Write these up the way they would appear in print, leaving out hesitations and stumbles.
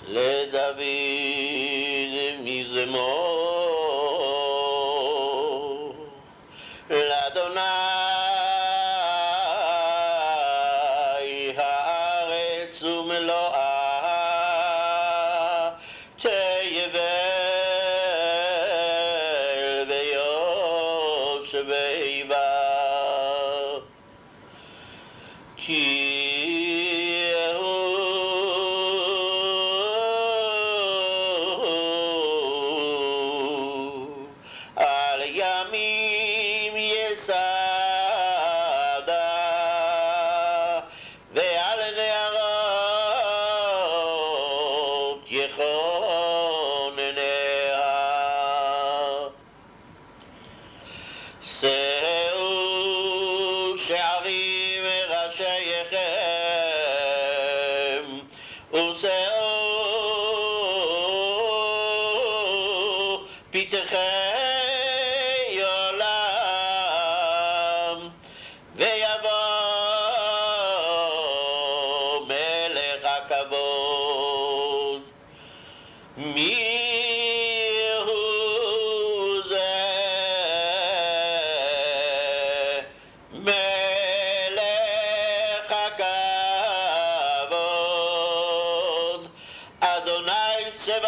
לדוד מזמור, לאדוני הארץ ומלואה, תיבל ויושבי בה, כי על ימים יסדה ועל נהרות יכונניה. שאו שערים ראשייכם ושאו פיתחי עולם, ויבוא מלך הכבוד. מי הוא זה? מלך הכבוד, אדוני צבאות,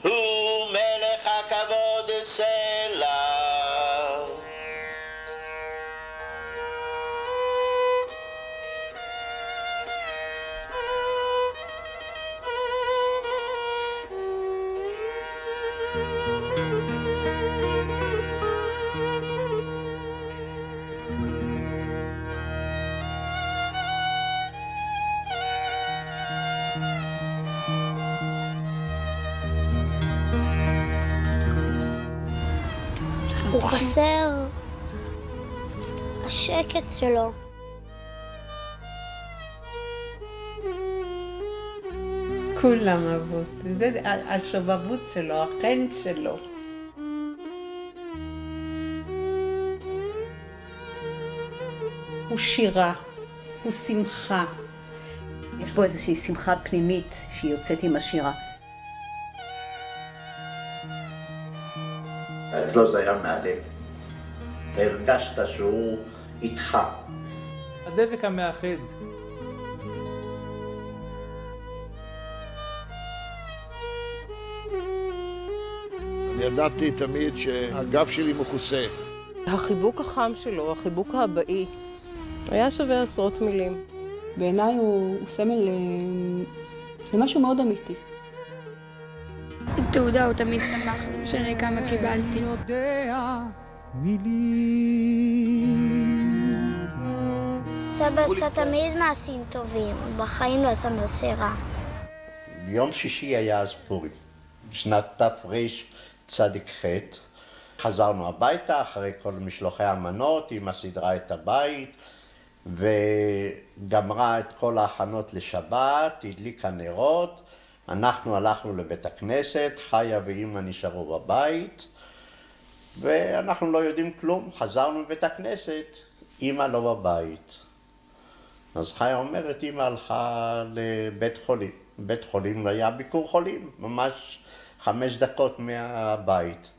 הוא מלך הכבוד סלה. הוא חסר השקט שלו. כולם אבות, זה השובבות שלו, החן שלו. הוא שירה, הוא שמחה. יש בו איזושהי שמחה פנימית שהיא יוצאת עם השירה. אצלו זה היה מהלב. אתה הרגשת שהוא איתך. הדבק המאחד. אני ידעתי תמיד שהגב שלי מכוסה. החיבוק החם שלו, החיבוק האבאי, היה שווה עשרות מילים. בעיניי הוא סמל למשהו מאוד אמיתי. תעודה, הוא תמיד שמח, משנה כמה קיבלתי. סבא עשה תמיד מעשים טובים, בחיים לא עשה מעשה רע. ביום שישי היה אז פורים, שנת תרצ"ח. חזרנו הביתה אחרי כל משלוחי המנות, אמא סידרה את הבית וגמרה את כל ההכנות לשבת, הדליקה נרות. אנחנו הלכנו לבית הכנסת, חיה ואמא נשארו בבית ואנחנו לא יודעים כלום. חזרנו לבית הכנסת, אמא לא בבית. אז חיה אומרת, אמא הלכה לבית חולים. בית חולים היה ביקור חולים, ממש 5 דקות מהבית.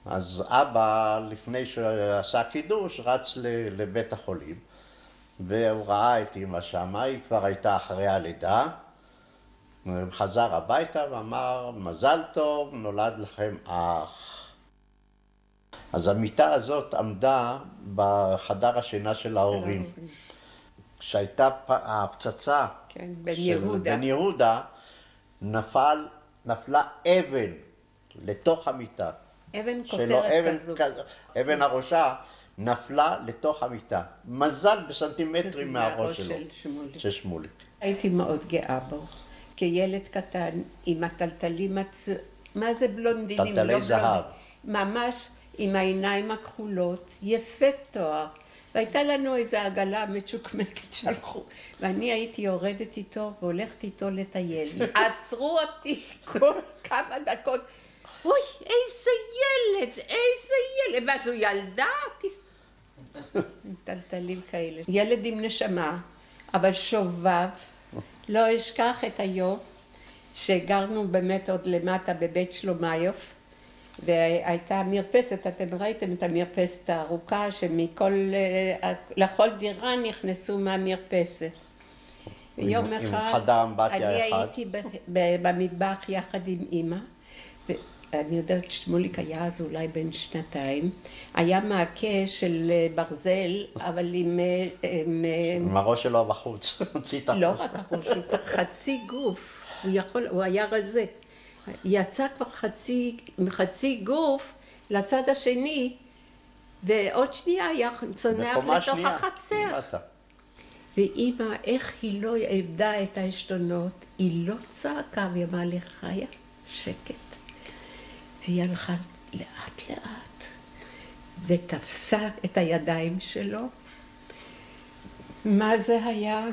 אז אבא, לפני שעשה קידוש, רץ לבית החולים, והוא ראה את אמא שמה, היא כבר הייתה אחרי הלידה. חזר הביתה ואמר, מזל טוב, נולד לכם אח. אז המיטה הזאת עמדה בחדר השינה של ההורים. כשהייתה הפצצה של בן יהודה, נפלה אבן לתוך המיטה. אבן כותרת כזו. אבן הראשה נפלה לתוך המיטה. מזל בסנטימטרים מהראש שלו. של שמוליק. הייתי מאוד גאה בו. כילד קטן עם הטלטלים מה זה בלונדינים? טלטלי זהב. ממש עם העיניים הכחולות, יפה תואר. והייתה לנו איזו עגלה מצ'וקמקת שהלכו, ואני הייתי יורדת איתו והולכת איתו לטייל. עצרו אותי כל כמה דקות. אוי, איזה ילד, איזה ילד. ואז הוא ילדה, טלטלים כאלה. ילד עם נשמה, אבל שובב, לא אשכח את היום שגרנו באמת עוד למטה בבית שלומיוף, והייתה מרפסת, אתם ראיתם את המרפסת הארוכה לכל דירה נכנסו מהמרפסת. ויום אחד אני הייתי במטבח יחד עם אמא, ואני יודעת שמוליק היה אז אולי בן 2, היה מעקה של ברזל, אבל עם הראש שלו בחוץ, הוציא את החוץ. לא רק הראש, חצי גוף, הוא היה רזה. יצא כבר חצי גוף לצד השני, ועוד שנייה היה צונח לתוך החצר. ואמא, איך היא לא איבדה את העשתונות, היא לא צעקה, והיא אמרה לי, חיה, שקט. והיא הלכה לאט לאט, ותפסה את הידיים שלו. מה זה היה?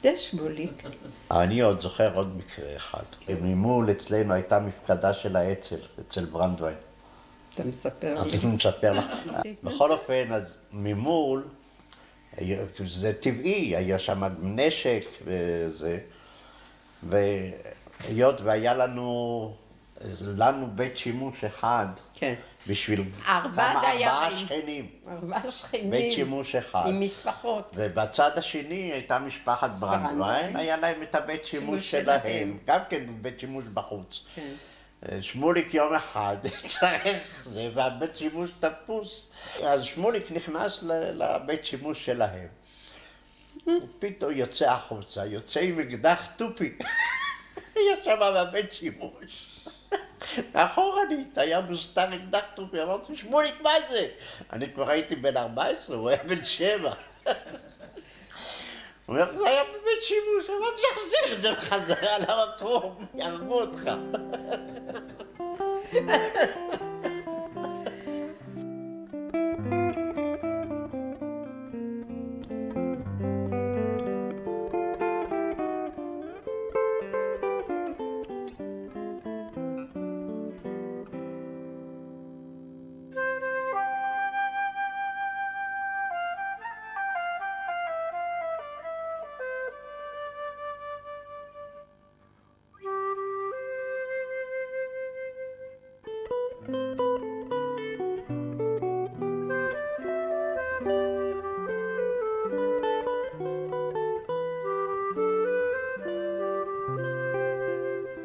זה שמוליק. אני עוד זוכר עוד מקרה אחד. ממול אצלנו הייתה מפקדה של האצ"ל, אצל ברנדווין. אתה מספר לי. אז אני מספר לך. בכל אופן, אז ממול, זה טבעי, היה שם נשק וזה, והיות והיה לנו בית שימוש אחד, כן. בשביל 4 שכנים. 4 שכנים. בית שימוש אחד. עם משפחות. ובצד השני הייתה משפחת ברנדווין, היה להם את הבית שימוש שלהם, גם כן בית שימוש בחוץ. כן. שמוליק יום אחד צריך, והבית שימוש תפוס. אז שמוליק נכנס לבית שימוש שלהם. הוא פתאום יוצא החוצה, יוצא עם אקדח טופי. ישב בבית שימוש. מאחורנית, היה מוסתר אקדח טופי. אמרתי, שמוליק, מה זה? אני כבר הייתי בן 14, הוא היה בן 7. הוא אומר, זה היה בבית שימוש, אמרתי, יחזיר את זה בחזרה למקום, יהרגו אותך.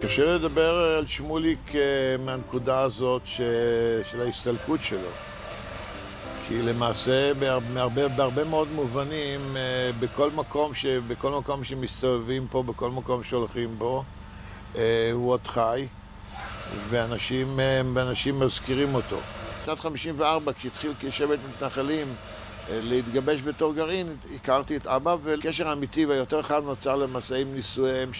קשה לדבר על שמוליק מהנקודה הזאת של ההסתלקות שלו. כי למעשה בהרבה מאוד מובנים, בכל מקום שמסתובבים פה, בכל מקום שהולכים בו, הוא עוד חי, ואנשים מזכירים אותו. בשנת 54, כשהתחיל כשבט מתנחלים להתגבש בתור גרעין, הכרתי את אבא, וקשר האמיתי והיותר חד נוצר למעשה עם נישואיהם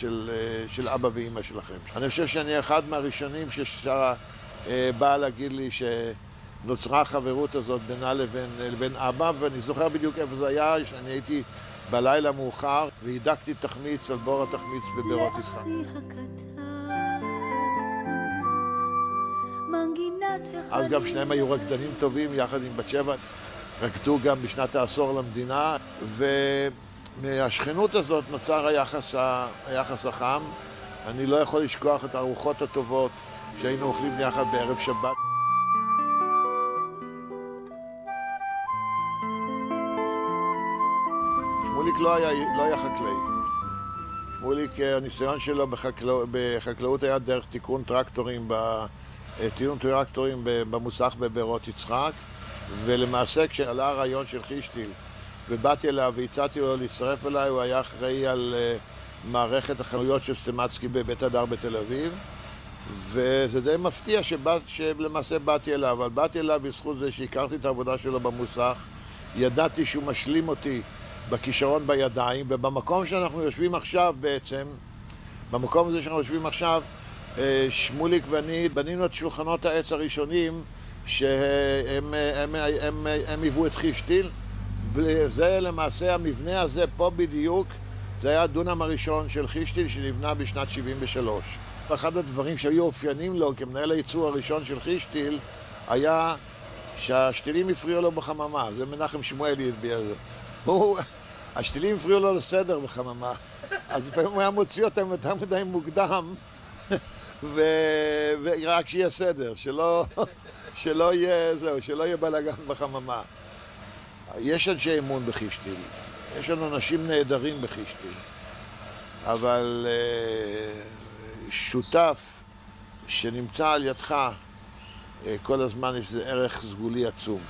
של אבא ואמא שלכם. אני חושב שאני אחד מהראשונים שבא להגיד לי שנוצרה החברות הזאת בינה לבין אבא, ואני זוכר בדיוק איפה זה היה, שאני הייתי בלילה מאוחר והידקתי תחמיץ על בור התחמיץ בבירות יצחק. אז גם שניהם היו רקדנים טובים יחד עם בת שבע. רקדו גם בשנת העשור למדינה, ומהשכנות הזאת נוצר היחס החם. אני לא יכול לשכוח את הארוחות הטובות שהיינו אוכלים יחד בערב שבת. שמוליק לא היה חקלאי. שמוליק, הניסיון שלו בחקלאות היה דרך תיקון טרקטורים במוסך בבארות יצחק. ולמעשה כשעלה הרעיון של חישטיל ובאתי אליו והצעתי לו להצטרף אליי, הוא היה אחראי על מערכת החנויות של סטימצקי בבית הדר בתל אביב, וזה די מפתיע שלמעשה באתי אליו, אבל באתי אליו בזכות זה שהכרתי את העבודה שלו במוסך, ידעתי שהוא משלים אותי בכישרון בידיים, ובמקום שאנחנו יושבים עכשיו בעצם, במקום הזה שאנחנו יושבים עכשיו, שמוליק ואני בנינו את שולחנות העץ הראשונים שהם היוו את חישטיל. זה למעשה המבנה הזה פה בדיוק, זה היה הדונם הראשון של חישטיל שנבנה בשנת 73. אחד הדברים שהיו אופיינים לו כמנהל הייצור הראשון של חישטיל היה שהשתילים הפריעו לו בחממה, זה מנחם שמואלי הדביר את זה. השתילים הפריעו לו לסדר בחממה, אז לפעמים הוא היה מוציא אותם יותר מדי מוקדם, ורק שיהיה סדר, שלא יהיה בלגן בחממה. יש אנשי אמון בחישתיל, יש לנו אנשים נהדרים בחישתיל, אבל שותף שנמצא על ידך כל הזמן יש ערך סגולי עצום,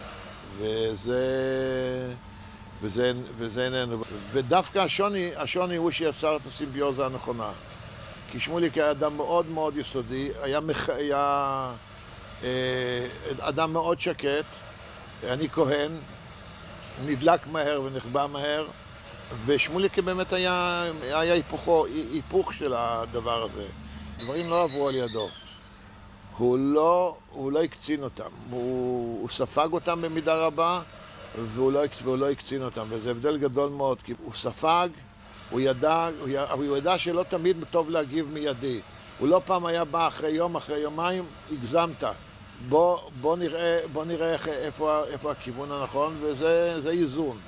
וזה איננו. ודווקא השוני הוא שיצר את הסימביוזה הנכונה. כי שמוליק היה אדם מאוד מאוד יסודי, היה אדם מאוד שקט, אני כהן, נדלק מהר ונחבא מהר, ושמוליק באמת היה היפוך של הדבר הזה. דברים לא עברו על ידו. הוא לא הקצין אותם, הוא ספג אותם במידה רבה, והוא לא הקצין אותם, וזה הבדל גדול מאוד, כי הוא ספג, הוא ידע שלא תמיד טוב להגיב מיידי. הוא לא פעם היה בא אחרי יום, אחרי יומיים, הגזמת. בוא נראה איפה הכיוון הנכון, וזה איזון.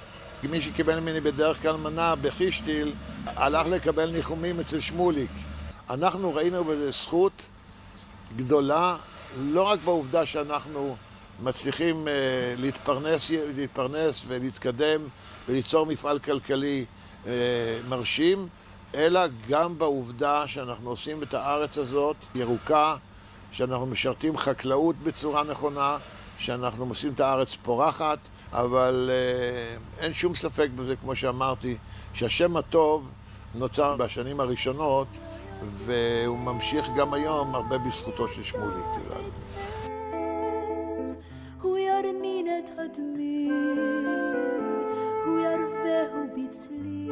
כי מי שקיבל ממני בדרך כלל מנה בחישתיל, הלך לקבל ניחומים אצל שמוליק. אנחנו ראינו בזה זכות גדולה, לא רק בעובדה שאנחנו מצליחים להתפרנס ולהתקדם וליצור מפעל כלכלי מרשים, אלא גם בעובדה שאנחנו עושים את הארץ הזאת ירוקה, שאנחנו משרתים חקלאות בצורה נכונה, שאנחנו עושים את הארץ פורחת, אבל אין שום ספק בזה, כמו שאמרתי, שהשם הטוב נוצר בשנים הראשונות, והוא ממשיך גם היום הרבה בזכותו של שמוליק. הוא ירנין את הדמי, הוא ירווהו בצליל,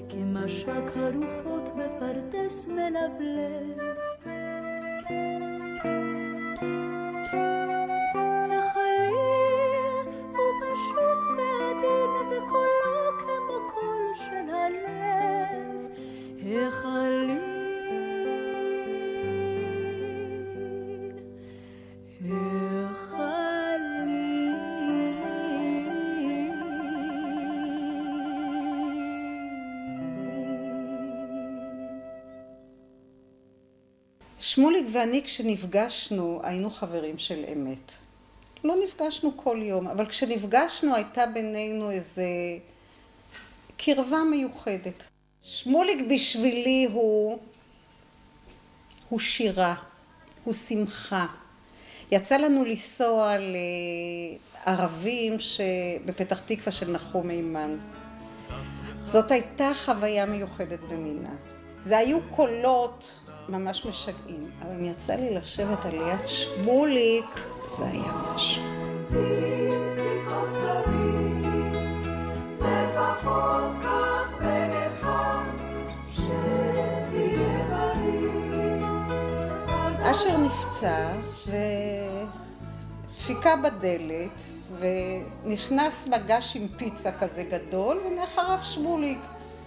כמשק הרוחות בפרדס מלבלב. החליל הוא פשוט ועדין, וקולו כמו קול של הלב. החליל, שמוליק ואני כשנפגשנו היינו חברים של אמת. לא נפגשנו כל יום, אבל כשנפגשנו הייתה בינינו איזו קרבה מיוחדת. שמוליק בשבילי הוא שירה, הוא שמחה. יצא לנו לנסוע לערבים בפתח תקווה של נחום מימן. זאת הייתה חוויה מיוחדת במינה. זה היו קולות ממש משגעים, אבל אם יצא לי לשבת על יד שמוליק, זה היה משהו. לפחות כך בגדך, שתהיה בריא. אשר נפצע ודפיקה בדלת, ונכנס מגש עם פיצה כזה גדול, ומאחריו שמוליק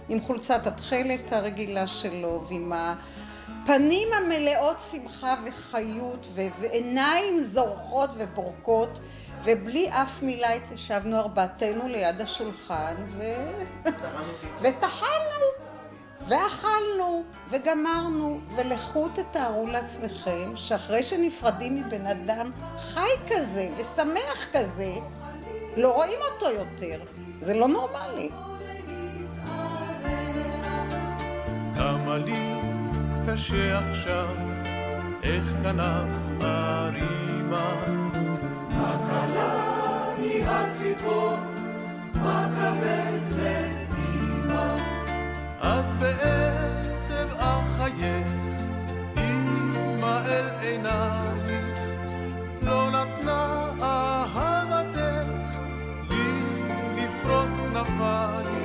עם חולצת התכלת הרגילה שלו, ועם הפנים המלאות שמחה וחיות, ועיניים זורחות ובורקות, ובלי אף מילה התיישבנו ארבעתנו ליד השולחן, וטחנו, ואכלנו, וגמרנו, ולכו תתארו לעצמכם, שאחרי שנפרדים מבן אדם חי כזה ושמח כזה, לא רואים אותו יותר. זה לא נורמלי. כמה לי קשה עכשיו, איך כנף הרימה. הקלה היא הציפור, מה כבד לאמא. אז בעצב אחייך, אמא אל עינייך, לא נתנה אהבתך לי לפרוס כנפיים.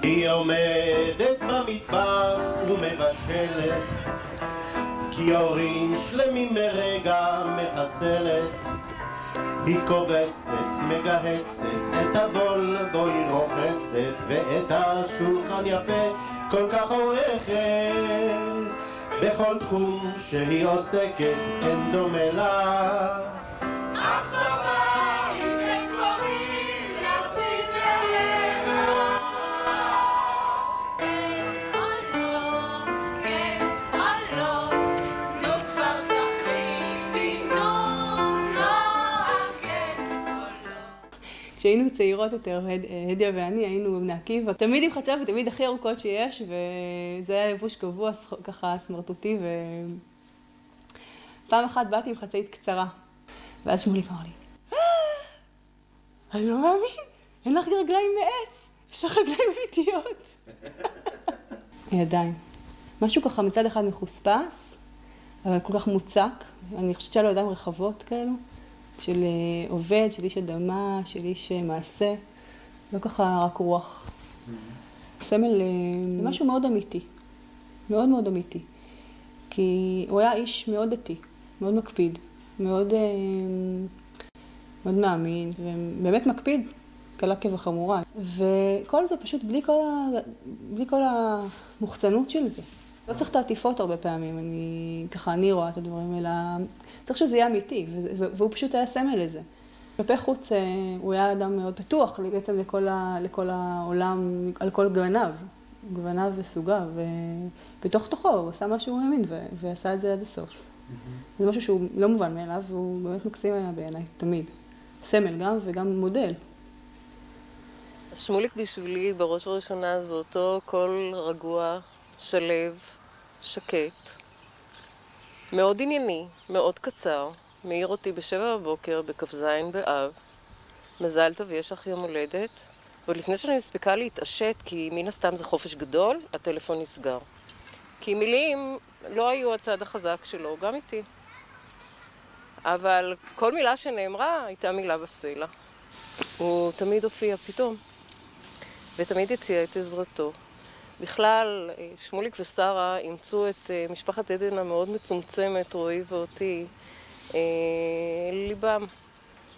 היא עומדת במטבח ומבשלת, כי הורים שלמים מרגע מחסלת. היא כובסת, מגהצת, את הבול בו היא רוחצת, ואת השולחן יפה כל כך עורכת. בכל תחום שהיא עוסקת אין דומה לה. אך בבית הם קוראים לה סינדרלה. כשהיינו צעירות יותר, הדיה ואני היינו בבני עקיבא, תמיד עם חצאיות ותמיד הכי ארוכות שיש, וזה היה לבוש קבוע, ככה סמרטוטי, ופעם אחת באתי עם חצאית קצרה, ואז שמוליק אמר לי, אני לא מאמין, אין לך רגליים מעץ, יש לך רגליים אמיתיות. ידיים. משהו ככה מצד אחד מחוספס, אבל כל כך מוצק, אני חושבת שהיה לו ידיים רחבות כאלו. של עובד, של איש אדמה, של איש מעשה, לא ככה רק רוח. סמל משהו מאוד אמיתי, מאוד מאוד אמיתי. כי הוא היה איש מאוד דתי, מאוד מקפיד, מאוד מאמין, ובאמת מקפיד, קלה כבחמורה. וכל זה פשוט בלי כל המוחצנות של זה. לא צריך את העטיפות הרבה פעמים, אני רואה את הדברים, אלא צריך שזה יהיה אמיתי, והוא פשוט היה סמל לזה. כלפי חוץ הוא היה אדם מאוד פתוח בעצם לכל העולם, על כל גווניו וסוגיו, ובתוך תוכו הוא עשה מה שהוא האמין ועשה את זה עד הסוף. זה משהו שהוא לא מובן מאליו, והוא באמת מקסים היה בעיניי, תמיד. סמל גם וגם מודל. שמוליק בשבילי בראש ובראשונה זה אותו קול רגוע, שלב, שקט, מאוד ענייני, מאוד קצר, מעיר אותי ב7 בבוקר, בכ"ז באב. מזל טוב, יש לך יום הולדת. ועוד לפני שאני מספיקה להתעשת, כי מן הסתם זה חופש גדול, הטלפון נסגר. כי מילים לא היו הצד החזק שלו, גם איתי. אבל כל מילה שנאמרה הייתה מילה בסלע. הוא תמיד הופיע פתאום, ותמיד הציע את עזרתו. בכלל, שמוליק ושרה אימצו את משפחת עדן המאוד מצומצמת, רועי ואותי, ליבם.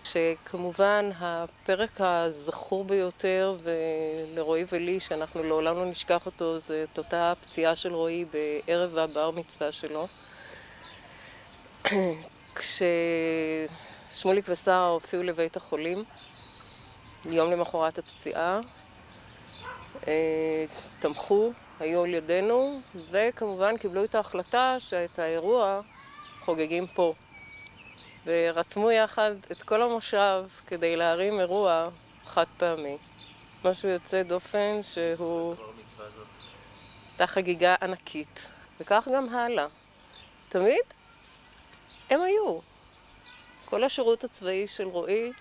שכמובן הפרק הזכור ביותר לרועי ולי, שאנחנו לעולם לא נשכח אותו, זה את אותה פציעה של רועי בערב הבר מצווה שלו. כששמוליק ושרה הופיעו לבית החולים, יום למחרת הפציעה, תמכו, היו על ידינו, וכמובן קיבלו את ההחלטה שאת האירוע חוגגים פה. ורתמו יחד את כל המושב כדי להרים אירוע חד פעמי. משהו יוצא דופן שהוא הייתה חגיגה ענקית, וכך גם הלאה. תמיד הם היו. כל השירות הצבאי של רועי,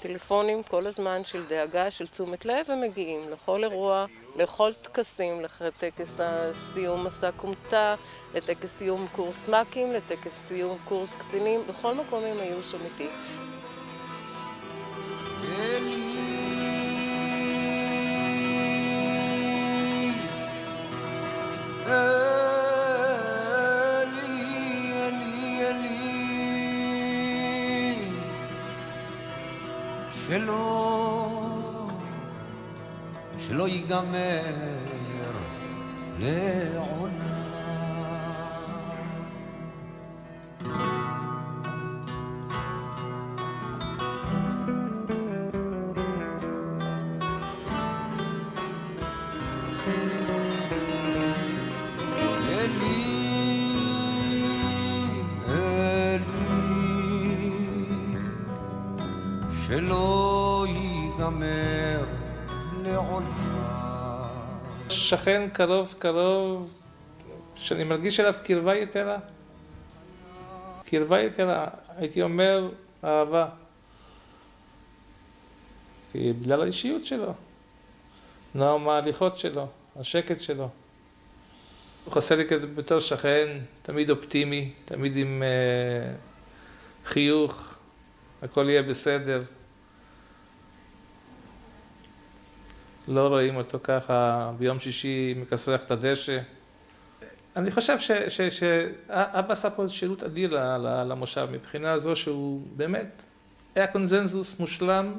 טלפונים כל הזמן של דאגה, של תשומת לב, הם מגיעים לכל אירוע, לכל טקסים, לטקס סיום מסע קומטה, לטקס סיום קורס מקים, לטקס סיום קורס קצינים, בכל מקום הם היו שם איתי. שלא ייגמר לעונה. שלא ייגמר לעונה. שכן קרוב, שאני מרגיש אליו קרבה יתרה. קרבה יתרה, הייתי אומר אהבה. כי בגלל האישיות שלו, נועם ההליכות שלו, השקט שלו. הוא חסר לי כזה בתור שכן, תמיד אופטימי, תמיד עם חיוך, הכל יהיה בסדר. לא רואים אותו ככה ביום שישי מכסח את הדשא. אני חושב שאבא עשה פה שירות אדיר למושב, מבחינה זו שהוא באמת היה קונזנזוס מושלם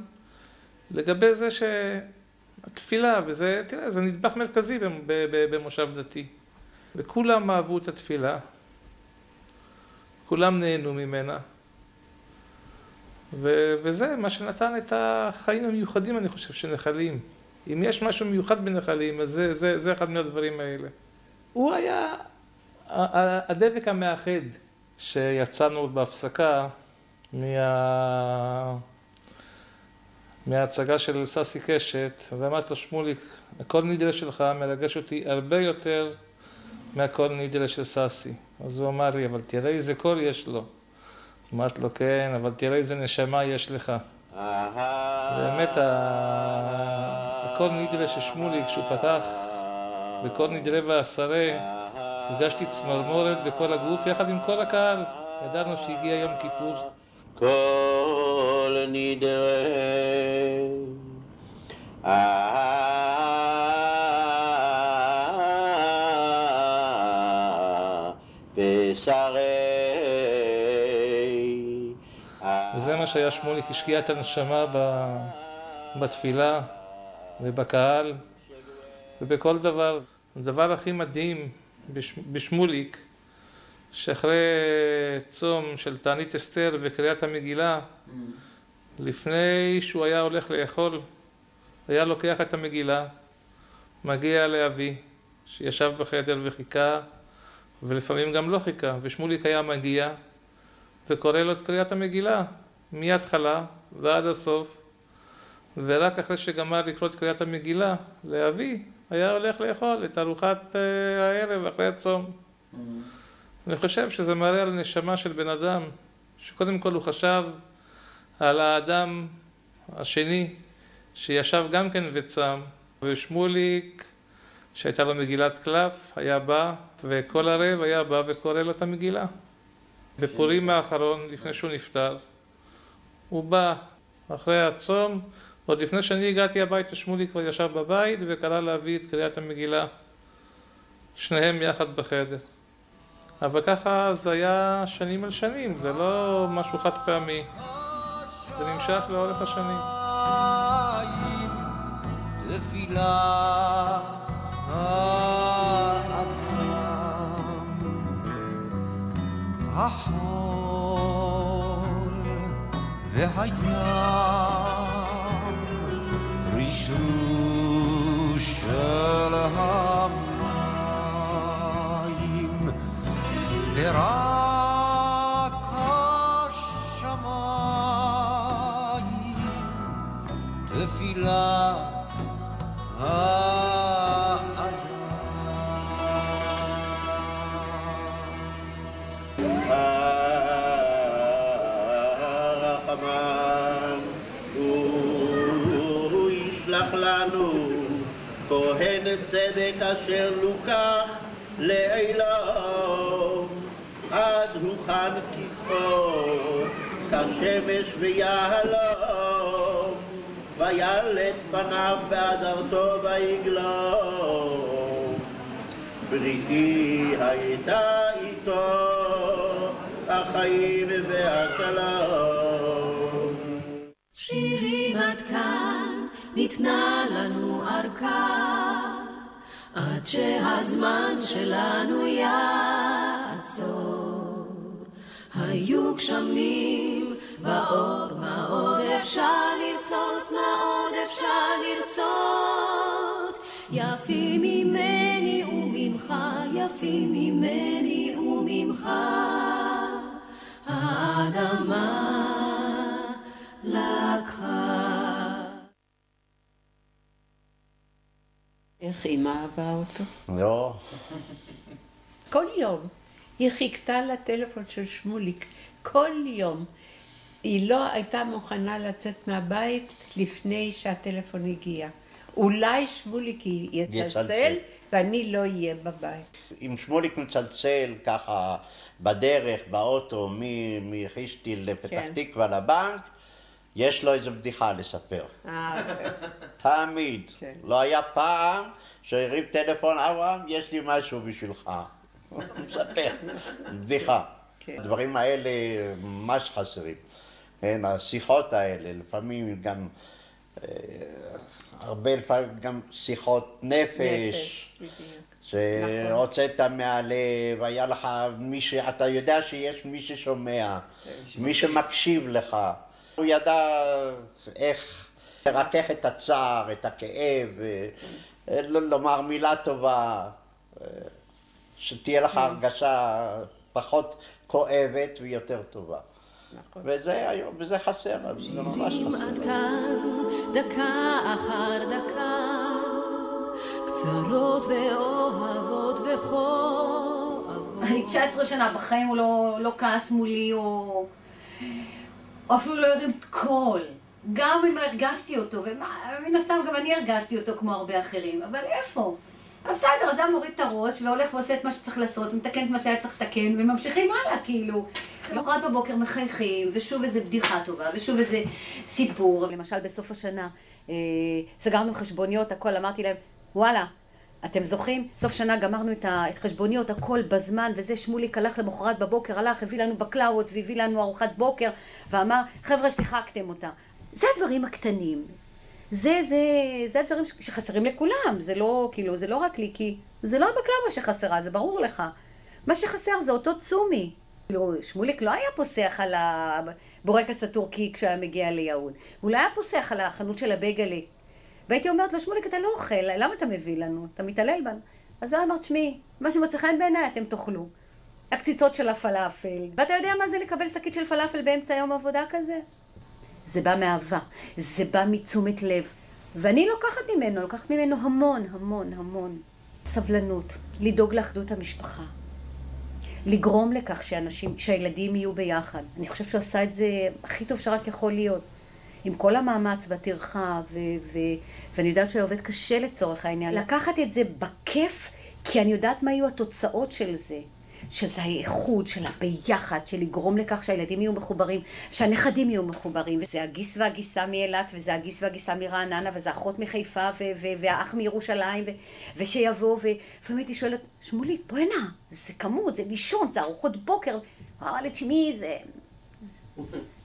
לגבי זה שהתפילה, וזה, תראה, זה נדבך מרכזי במושב דתי. וכולם אהבו את התפילה, כולם נהנו ממנה. וזה מה שנתן את החיים המיוחדים, אני חושב, של נחלים. אם יש משהו מיוחד בנחלים, אז זה אחד מהדברים האלה. הוא היה הדבק המאחד שיצאנו בהפסקה מההצגה של ססי קשת, ואמרת לו, שמוליק, הכל נדלה שלך מרגש אותי הרבה יותר מהכל נדלה של ססי. אז הוא אמר לי, אבל תראה איזה קול יש לו. אמרת לו, כן, אבל תראה איזה נשמה יש לך. באמת, הכל נדלה של שמוליק, כשהוא פתח בכל נדלה והעשרה, הרגשתי צמרמורת בכל הגוף יחד עם כל הקהל. ידענו שהגיע יום כיפור. כל נדרה ושרי. וזה מה שהיה שמוליק, השקיע את הנשמה בתפילה ובקהל ובכל דבר. הדבר הכי מדהים בשמוליק, שאחרי צום של תענית אסתר וקריאת המגילה, לפני שהוא היה הולך לאכול, היה לוקח את המגילה, מגיע לאבי, שישב בחדר וחיכה, ולפעמים גם לא חיכה, ושמוליק היה מגיע, וקורא לו את קריאת המגילה, מההתחלה ועד הסוף, ורק אחרי שגמר לקרוא את קריאת המגילה לאבי, היה הולך לאכול את ארוחת הערב אחרי הצום. אני חושב שזה מראה על נשמה של בן אדם, שקודם כל הוא חשב על האדם השני, שישב גם כן וצם, ושמוליק, שהייתה לו מגילת קלף, היה בא, וכל ערב היה בא וקורא לו את המגילה. בפורים האחרון, לפני שהוא נפטר, הוא בא אחרי הצום, עוד לפני שאני הגעתי הביתה, שמוליק כבר ישב בבית וקרא להביא את קריאת המגילה. שניהם יחד בחדר. אבל ככה זה היה שנים על שנים, זה לא משהו חד פעמי. זה נמשך לאורך השנים. תפילה החול והים רשרוש של המים ורק השמיים תפילה לנו כהן צדק אשר לוקח לעילום עד הוכן כסאו כשמש ויהלום וילט פניו בהדרתו ויגלום בריתי הייתה איתו החיים והשלום. שירים עד כאן ניתנה לנו ארכה עד שהזמן שלנו יעצור. היו גשמים ואור, מה עוד אפשר לרצות, מה עוד אפשר לרצות. יפים ממני וממך, יפים ממני וממך, האדמה לקחה. איך אמא אהבה אותו? לא. כל יום. היא חיכתה לטלפון של שמוליק. כל יום. היא לא הייתה מוכנה לצאת מהבית לפני שהטלפון הגיע. אולי שמוליק יצלצל ואני לא אהיה בבית. אם שמוליק מצלצל ככה בדרך, באוטו, מחישתיל לפתח תקווה לבנק, יש לו איזו בדיחה לספר. תמיד. לא היה פעם שהרים טלפון, אברהם, יש לי משהו בשבילך. הוא מספר, בדיחה. הדברים האלה ממש חסרים. השיחות האלה, לפעמים גם, הרבה לפעמים גם שיחות נפש. שהוצאת מהלב, היה לך מישהו, אתה יודע שיש מי ששומע, מי שמקשיב לך. הוא ידע איך לרכך את הצער, את הכאב, לומר מילה טובה, שתהיה לך הרגשה פחות כואבת ויותר טובה. וזה חסר, זה ממש חסר. דקה אחר דקה קצרות ואוהבות וכואבות. אני 19 שנה, בחיים הוא לא כעס מולי, או אפילו לא יודעים קול. גם אם הרגסתי אותו, ומן הסתם גם אני הרגסתי אותו כמו הרבה אחרים, אבל איפה? בסדר, אז הוא מוריד את הראש והולך ועושה את מה שצריך לעשות, מתקן את מה שהיה צריך לתקן, וממשיכים הלאה, כאילו. למחרת בבוקר מחייכים, ושוב איזה בדיחה טובה, ושוב איזה סיפור. למשל, בסוף השנה, סגרנו חשבוניות, הכל, אמרתי להם, וואלה, אתם זוכרים? סוף שנה גמרנו את חשבוניות, הכל בזמן, וזה שמוליק הלך למחרת בבוקר, הלך, הביא לנו בקלאות, והביא לנו ארוחת בוקר, ואמר, חבר'ה, שיחקתם אותה. זה הדברים הקטנים. זה הדברים שחסרים לכולם, זה לא, כאילו, זה לא רק לי, כי זה לא הבקלאווה שחסרה, זה ברור לך. מה שחסר זה אותו צומי. כאילו, שמוליק לא היה פוסח על הבורקס הטורקי כשהיה מגיע ליהוד. הוא לא היה פוסח על החנות של הבייגלי. והייתי אומרת לו, שמוליק, אתה לא אוכל, למה אתה מביא לנו? אתה מתעלל בנו. אז הוא אמרת, שמי, מה שמוצא חן בעיניי, אתם תאכלו. הקציצות של הפלאפל. ואתה יודע מה זה לקבל שקית של פלאפל באמצע יום עבודה כזה? זה בא מאהבה, זה בא מתשומת לב. ואני לוקחת ממנו המון, המון, המון. סבלנות, לדאוג לאחדות המשפחה. לגרום לכך שהילדים יהיו ביחד. אני חושבת שהוא עשה את זה הכי טוב שרק יכול להיות. עם כל המאמץ והטרחה, ואני יודעת שהוא עובד קשה לצורך העניין. לקחת את זה בכיף, כי אני יודעת מה יהיו התוצאות של זה. שזה האיחוד, של הביחד, של לגרום לכך שהילדים יהיו מחוברים, שהנכדים יהיו מחוברים. וזה הגיס והגיסה מאילת, וזה הגיס והגיסה מרעננה, וזה אחות מחיפה, והאח מירושלים, ושיבוא, ולפעמים הייתי שואלת, שמולי, בוא הנה, זה כמות, זה לישון, זה ארוחות בוקר. אבל תשמעי,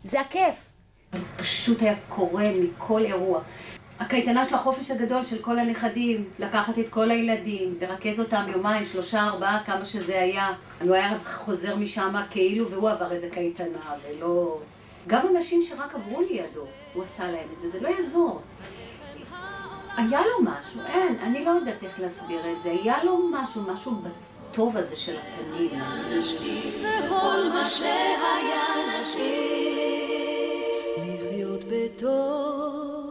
זה הכיף. פשוט היה קורה מכל אירוע. הקייטנה של החופש הגדול של כל הנכדים, לקחת את כל הילדים, לרכז אותם יומיים, 3, 4, כמה שזה היה. הוא היה חוזר משם כאילו, והוא עבר איזה קייטנה, ולא... גם אנשים שרק עברו לידו, הוא עשה להם את זה, זה לא יעזור. היה לו משהו, אני לא יודעת איך להסביר את זה, היה לו משהו בטוב הזה של הפנים. וכל מה שהיה נשאיר, לחיות בתוך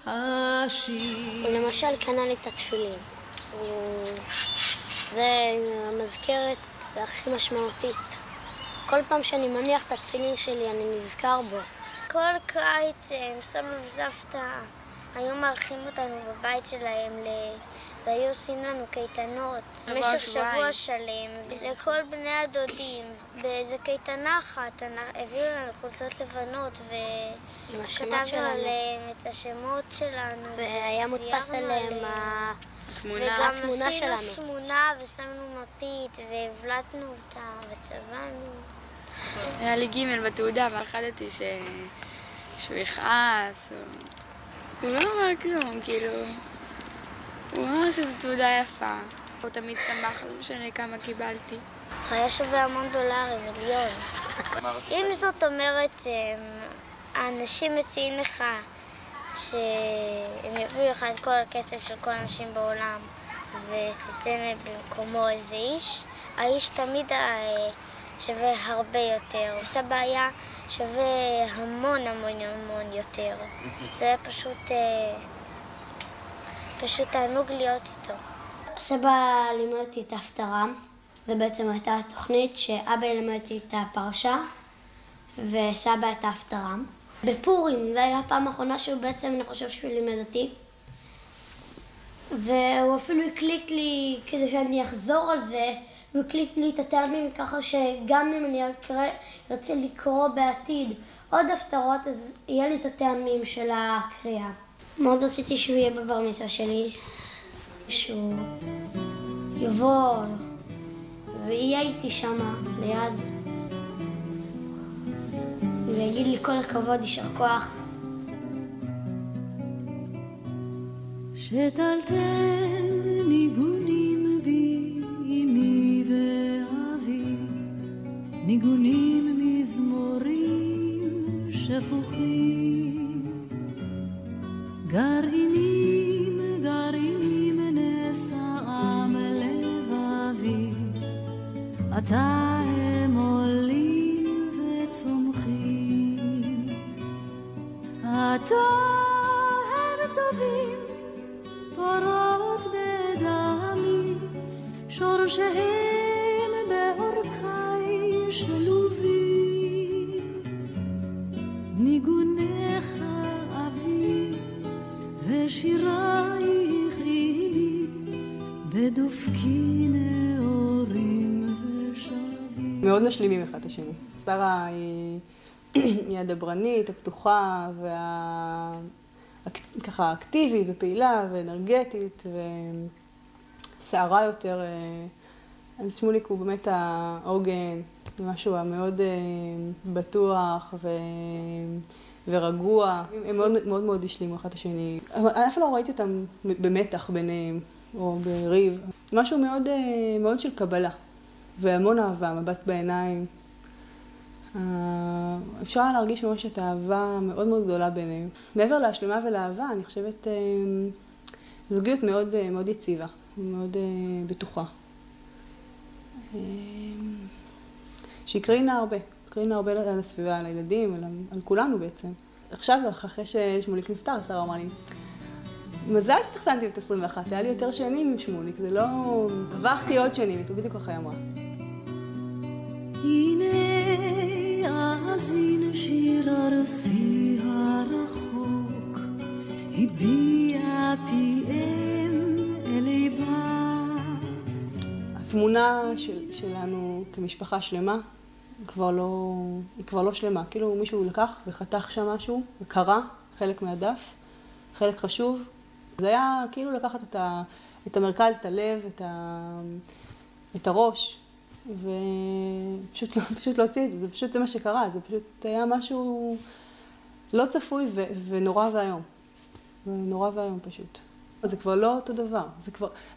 השיר. הוא למשל קנה לי את התפילין. זה המזכרת הכי משמעותית. כל פעם שאני מניח את התפילין שלי, אני נזכר בו. כל קיץ סבא וסבתא היו מארחים אותנו בבית שלהם והיו עושים לנו קייטנות במשך שבוע שלם לכל בני הדודים. באיזה קייטנה אחת הביאו לנו חולצות לבנות וכתבנו עליהם את השמות שלנו והיה מודפס עליהם וגם עשינו תמונה ושמנו מפית והבלטנו אותה וצבענו. היה לי ג' בתעודה והחלטתי שהוא יכעס. הוא לא אמר כלום, כאילו, הוא אמר שזו תעודה יפה. הוא תמיד שמח שאני כמה קיבלתי. היה שווה $1,000,000, מיליון. אם זאת אומרת, האנשים מציעים לך שהם יביאו לך את כל הכסף של כל האנשים בעולם ותיתן במקומו איזה איש, האיש תמיד שווה הרבה יותר. סבא היה שווה המון יותר. זה היה פשוט תענוג להיות איתו. סבא לימד אותי את ההפטרה, זה בעצם הייתה תוכנית שאבא לימד אותי את הפרשה וסבא את ההפטרה. בפורים, זה היה הפעם האחרונה שהוא בעצם, אני חושב שהוא לימד אותי. והוא אפילו הקליט לי, כדי שאני אחזור על זה, הוא הקליט לי את הטעמים ככה שגם אם אני ארצה לקרוא בעתיד עוד הפטרות, אז יהיה לי את הטעמים של הקריאה. מאוד רציתי שהוא יהיה בבר מצווה שלי, שהוא יבוא ויהיה איתי שמה ליד, ויגיד לי כל הכבוד, יישר כוח. שתלתם ניגונים בי אמי ואבי, ניגונים מזמורים שכוחים, גרעינים גרעינים נשאם לבבי, עתה הם עולים וצומחים, עתה הם טובים פורות בדמי, שורשיהם בעורקיי שלובים, ניגונך אבי ושירייך אימי, בדופקי נאורים ושבים. מאוד משלימים אחד את השני. שרה היא הדברנית, הפתוחה, ככה אקטיבית ופעילה ואנרגטית ושערה יותר. אז שמוליק הוא באמת העוגן, משהו המאוד בטוח ורגוע. הם מאוד מאוד השלימו אחד את השני. אף לא ראיתי אותם במתח ביניהם או בריב. משהו מאוד של קבלה והמון אהבה, מבט בעיניים. אפשר להרגיש ממש את האהבה מאוד מאוד גדולה ביניהם. מעבר להשלמה ולאהבה, אני חושבת זוגיות מאוד יציבה, מאוד בטוחה. שהקרינה הרבה על הסביבה, על הילדים, על כולנו בעצם. עכשיו, אחרי ששמוליק נפטר, שרה אמרה לי, מזל שתחתנתי בת 21, היה לי יותר שנים עם שמוליק, זה לא... עברתי עוד שנים, איתו בדיוק ככה היא אמרה. הנה האזין שיר ארסי הרחוק, הביע פיהם אלי בה. התמונה שלנו כמשפחה שלמה היא כבר לא שלמה. כאילו מישהו לקח וחתך שם משהו וקרא חלק מהדף, חלק חשוב. זה היה כאילו לקחת את המרכז, את הלב, את הראש, ופשוט להוציא את זה. זה פשוט זה מה שקרה, זה פשוט היה משהו לא צפוי ונורא והיום. ונורא והיום פשוט. זה כבר לא אותו דבר.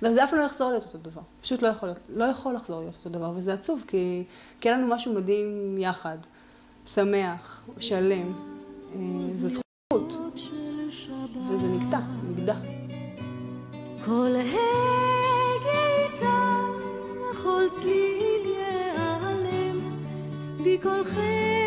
זה אף פעם לא יחזור להיות אותו דבר. פשוט לא יכול לחזור להיות אותו דבר, וזה עצוב, כי היה לנו משהו מדהים יחד. שמח, שלם. זה זכות. וזה נגדע. כל הגה איתם, כל צליל ייעלם, בקולכם